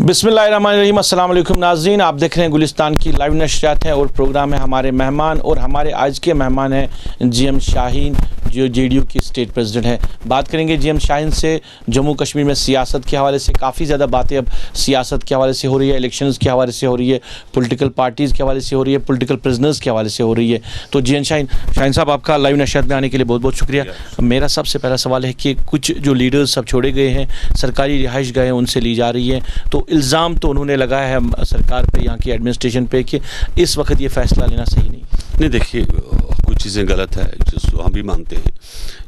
बिस्मिल्लाहिर्रहमानिर्रहीम, अस्सलाम वालेकुम नाज़रीन। आप देख रहे हैं गुलिस्तान की लाइव नशरियात हैं और प्रोग्राम है हमारे मेहमान। और हमारे आज के मेहमान हैं जीएम शाहीन, जो जेडीयू की स्टेट प्रेसिडेंट है। बात करेंगे जीएम शाहीन से जम्मू कश्मीर में सियासत के हवाले से। काफ़ी ज़्यादा बातें अब सियासत के हवाले से हो रही है, इलेक्शंस के हवाले से हो रही है, पॉलिटिकल पार्टीज़ के हवाले से हो रही है, पॉलिटिकल प्रिजनर्स के हवाले से हो रही है। तो जीएम शाहीन साहब, आपका लाइव नशरियात में आने के लिए बहुत बहुत शुक्रिया। मेरा सबसे पहला सवाल है कि कुछ जो लीडर्स सब छोड़े गए हैं, सरकारी रिहाइश गए हैं, उनसे ली जा रही है, तो इल्ज़ाम तो उन्होंने लगाया है सरकार पे, यहाँ की एडमिनिस्ट्रेशन पे, कि इस वक्त ये फैसला लेना सही नहीं। देखिए, कुछ चीज़ें गलत है जो हम भी मानते हैं,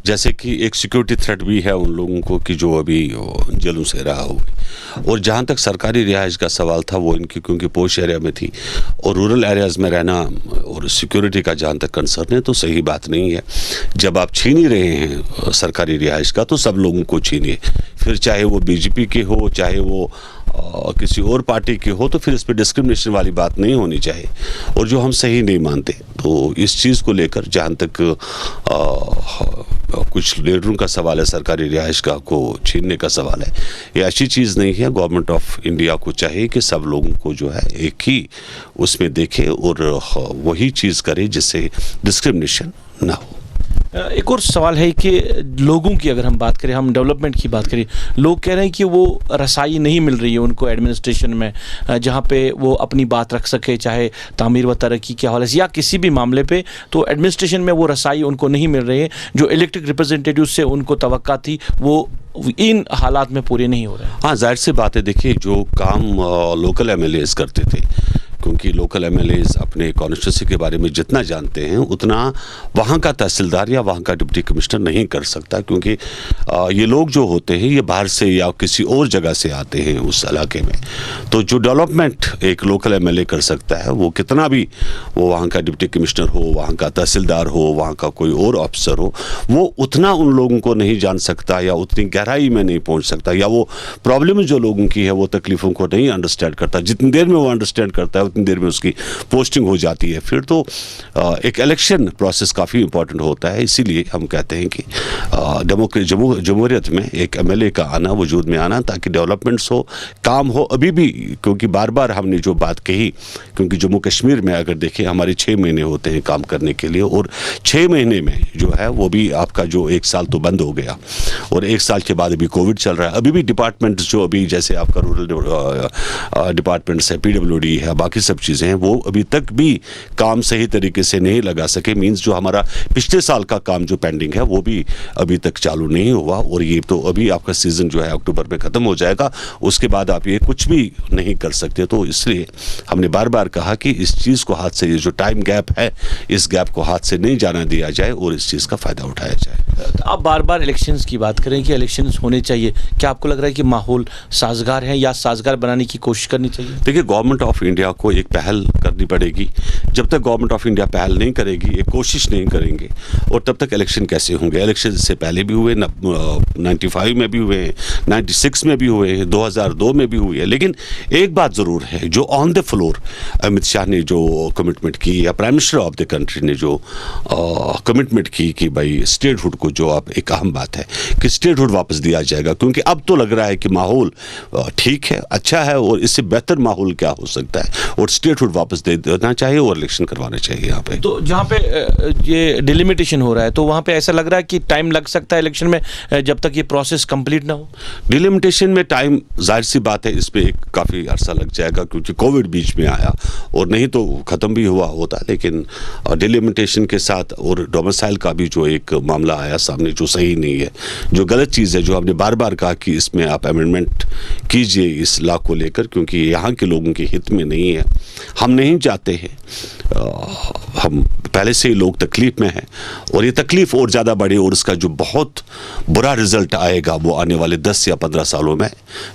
जैसे कि एक सिक्योरिटी थ्रेट भी है उन लोगों को कि जो अभी जेलों से रहा हुए। और जहाँ तक सरकारी रिहाइश का सवाल था, वो इनकी क्योंकि पोश एरिया में थी और रूरल एरियाज़ में रहना और सिक्योरिटी का जहाँ तक कंसर्न है, तो सही बात नहीं है। जब आप छीन ही रहे हैं सरकारी रिहाइश का, तो सब लोगों को छीनिए, फिर चाहे वो बीजेपी के हो, चाहे वो किसी और पार्टी के हो, तो फिर इस पर डिस्क्रिमिनेशन वाली बात नहीं होनी चाहिए, और जो हम सही नहीं मानते। तो इस चीज़ को लेकर जहाँ तक कुछ लीडरों का सवाल है, सरकारी रिहाइश का को छीनने का सवाल है, ये अच्छी चीज़ नहीं है। गवर्नमेंट ऑफ इंडिया को चाहिए कि सब लोगों को जो है एक ही उसमें देखे और वही चीज़ करे जिससे डिस्क्रिमिनेशन ना हो। एक और सवाल है कि लोगों की अगर हम बात करें, हम डेवलपमेंट की बात करें, लोग कह रहे हैं कि वो रसाई नहीं मिल रही है उनको एडमिनिस्ट्रेशन में, जहाँ पे वो अपनी बात रख सके, चाहे तामीर व तरक्की के हवाले से या किसी भी मामले पे, तो एडमिनिस्ट्रेशन में वो रसाई उनको नहीं मिल रही है। जो इलेक्टेड रिप्रेजेंटेटिव से उनको तवक्का थी, वो इन हालात में पूरे नहीं हो रहे हैं। हाँ, जाहिर सी बात है। देखिए, जो काम लोकल एमएलएस करते थे, क्योंकि लोकल एमएलएस अपने कॉन्स्टिट्यूंसी के बारे में जितना जानते हैं उतना वहाँ का तहसीलदार या वहाँ का डिप्टी कमिश्नर नहीं कर सकता, क्योंकि ये लोग जो होते हैं ये बाहर से या किसी और जगह से आते हैं उस इलाके में। तो जो डेवलपमेंट एक लोकल एमएलए कर सकता है, वो कितना भी वो वहाँ का डिप्टी कमिश्नर हो, वहाँ का तहसीलदार हो, वहाँ का कोई और अफसर हो, वो उतना उन लोगों को नहीं जान सकता या उतनी गहराई में नहीं पहुँच सकता, या वो प्रॉब्लम जो लोगों की है वो तकलीफ़ों को नहीं अंडरस्टैंड करता। जितनी देर में वो अंडरस्टैंड करता है उतनी देर में उसकी पोस्टिंग हो जाती है। फिर तो एक इलेक्शन प्रोसेस काफ़ी इंपॉर्टेंट होता है। इसीलिए हम कहते हैं कि जमहूरियत में एक एमएलए का आना, वजूद में आना, ताकि डेवलपमेंट्स हो, काम हो। अभी भी क्योंकि बार बार हमने जो बात कही, क्योंकि जम्मू कश्मीर में अगर देखें हमारे 6 महीने होते हैं काम करने के लिए, और 6 महीने में जो है वो भी आपका जो 1 साल तो बंद हो गया, और 1 साल के बाद अभी कोविड चल रहा है। अभी भी डिपार्टमेंट्स जो अभी जैसे आपका रूरल डिपार्टमेंट्स है, PWD है, बाकी सब चीज़ें हैं, वो अभी तक भी काम सही तरीके से नहीं लगा सके। मींस जो हमारा पिछले साल का काम जो पेंडिंग है वो भी अभी तक चालू नहीं हुआ, और ये तो अभी आपका सीज़न जो है अक्टूबर में ख़त्म हो जाएगा, उसके बाद आप ये कुछ भी नहीं कर सकते। तो इसलिए हमने बार बार कहा कि इस चीज़ को हाथ से, ये जो टाइम गैप है, इस गैप को हाथ से नहीं जाना दिया जाए और इस चीज़ का फ़ायदा उठाया जाए। आप बार बार इलेक्शंस की बात करें कि इलेक्शंस होने चाहिए, क्या आपको लग रहा है कि माहौल साजगार है या साजगार बनाने की कोशिश करनी चाहिए? देखिए, गवर्नमेंट ऑफ इंडिया को एक पहल करनी पड़ेगी। जब तक गवर्नमेंट ऑफ इंडिया पहल नहीं करेगी, एक कोशिश नहीं करेंगे, और तब तक इलेक्शन कैसे होंगे? इलेक्शन से पहले भी हुए, 95 में भी हुए हैं, 96 में भी हुए हैं, 2002 में भी हुए हैं। लेकिन एक बात ज़रूर है, जो on the floor Amit Shah ने जो कमिटमेंट की, या prime minister of the country ने जो कमिटमेंट की कि भाई स्टेटहुड को, जो अब एक अहम बात है कि स्टेटहुड वापस दिया जाएगा, क्योंकि अब तो लग रहा है कि माहौल ठीक है, अच्छा है, और इससे बेहतर माहौल क्या हो सकता है, और स्टेटहुड वापस दे देना चाहिए और इलेक्शन करवाने चाहिए यहाँ पे। तो जहाँ पे ये डिलिमिटेशन हो रहा है, तो वहाँ पे ऐसा लग रहा है कि टाइम लग सकता है इलेक्शन में, जब तक ये प्रोसेस कंप्लीट ना हो। डिलिमिटेशन में टाइम, जाहिर सी बात है, इस पर एक काफ़ी अरसा लग जाएगा, क्योंकि कोविड बीच में आया, और नहीं तो ख़त्म भी हुआ होता। लेकिन डिलिमिटेशन के साथ और डोमिसाइल का भी जो एक मामला आया सामने, जो सही नहीं है, जो गलत चीज़ है, जो हमने बार बार कहा कि इसमें आप अमेंडमेंट कीजिए इस लॉ को लेकर, क्योंकि यहाँ के लोगों के हित में नहीं है। हम नहीं चाहते हैं, हम पहले से ही लोग तकलीफ में हैं, और ये तकलीफ और ज़्यादा बढ़े, और इसका जो बहुत बुरा रिजल्ट आएगा वो आने वाले 10 या 15 सालों में,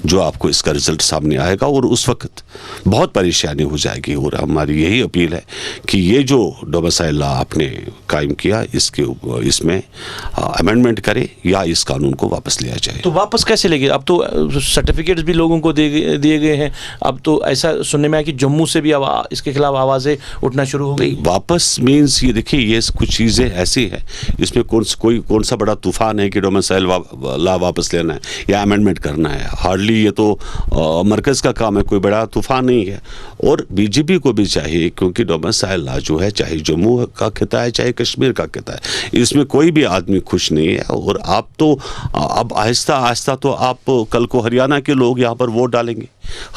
जो आपको इसका रिजल्ट सामने आएगा, और उस वक्त बहुत परेशानी हो जाएगी। और हमारी यही अपील है कि ये जो डोमिसाइल लॉ आपने कायम किया, इसमें अमेंडमेंट करे या इस कानून को वापस लिया जाए। तो वापस कैसे लेंगे? अब तो सर्टिफिकेट्स भी लोगों को दिए गए हैं। अब तो ऐसा सुनने में आया कि जम्मू से भी इसके खिलाफ आवाज़ें उठना शुरू हो गई। वापस मीन्स ये देखिए, ये कुछ चीज़ें ऐसी हैं इसमें कौन सा बड़ा तूफान है कि डोमिसाइल ला वापस लेना है या अमेंडमेंट करना है। हार्डली ये तो मरकज़ का काम है, कोई बड़ा तूफान नहीं है। और बीजेपी को भी चाहिए, क्योंकि डोमिसाइल ला जो है, चाहे जम्मू का खिता है चाहे कश्मीर का खिता है, इसमें कोई भी आदमी खुश नहीं है। और आप तो अब आहिस्ता आहिस्ता तो आप कल को हरियाणा के लोग यहाँ पर वोट डालेंगे,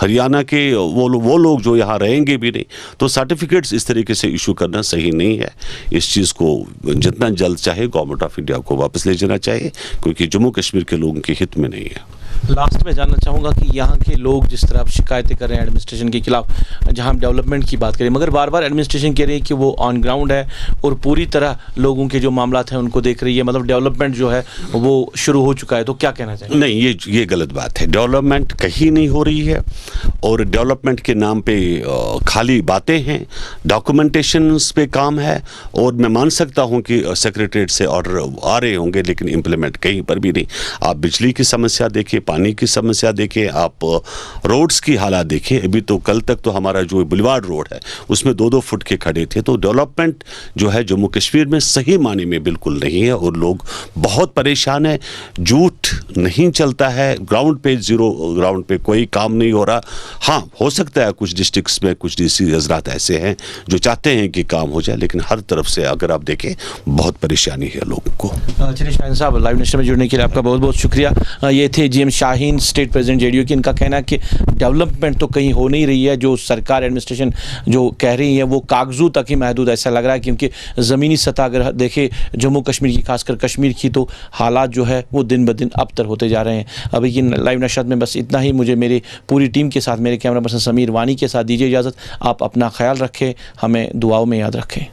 हरियाणा के वो लोग जो यहाँ रहेंगे भी नहीं। तो सर्टिफिकेट्स इस तरीके से इशू करना सही नहीं है। इस चीज़ को जितना जल्द चाहे गवर्नमेंट ऑफ इंडिया को वापस ले जाना चाहिए, क्योंकि जम्मू कश्मीर के लोगों के हित में नहीं है। लास्ट में जानना चाहूँगा कि यहाँ के लोग जिस तरह आप शिकायतें कर रहे हैं एडमिनिस्ट्रेशन के खिलाफ, जहाँ हम डेवलपमेंट की बात करें, मगर बार बार एडमिनिस्ट्रेशन कह रही है कि वो ऑन ग्राउंड है और पूरी तरह लोगों के जो मामला हैं उनको देख रही है, मतलब डेवलपमेंट जो है वो शुरू हो चुका है। तो क्या कहना चाहिए? नहीं, ये गलत बात है। डेवलपमेंट कहीं नहीं हो रही है और डेवलपमेंट के नाम पे खाली बातें हैं, डॉक्यूमेंटेशंस पे काम है। और मैं मान सकता हूँ कि सेक्रेटरीट से ऑर्डर आ रहे होंगे, लेकिन इम्प्लीमेंट कहीं पर भी नहीं। आप बिजली की समस्या देखिए, पानी की समस्या देखें, आप रोड्स की हालात देखें। अभी तो कल तक तो हमारा जो बुलवार्ड रोड है उसमें 2-2 फुट के खड़े थे। तो डेवलपमेंट जो है जम्मू कश्मीर में सही माने में बिल्कुल नहीं है और लोग बहुत परेशान हैं। झूठ नहीं चलता है, ग्राउंड पे जीरो, ग्राउंड पे कोई काम नहीं हो रहा। हाँ, हो सकता है कुछ डिस्ट्रिक्ट्स में कुछ डीसी हजरात ऐसे हैं जो चाहते हैं कि काम हो जाए, लेकिन हर तरफ से अगर आप देखें बहुत परेशानी है लोगों को। चलिए शाहीन साहब, लाइव नेशन में जुड़ने के लिए आपका बहुत बहुत शुक्रिया। ये थे GM Shaheen, state president JDU की। इनका कहना है कि डेवलपमेंट तो कहीं हो नहीं रही है, जो सरकार एडमिनिस्ट्रेशन जो कह रही है वो कागजों तक ही महदूद ऐसा लग रहा है, क्योंकि ज़मीनी सतह अगर देखें जम्मू कश्मीर की, खासकर कश्मीर की, तो हालात जो है वो दिन ब दिन अबतर होते जा रहे हैं। अभी की लाइव नशर में बस इतना ही। मुझे मेरी पूरी टीम के साथ, मेरे कैमरा पर्सन समीर वानी के साथ दीजिए इजाज़त। आप अपना ख्याल रखें, हमें दुआओं में याद रखें।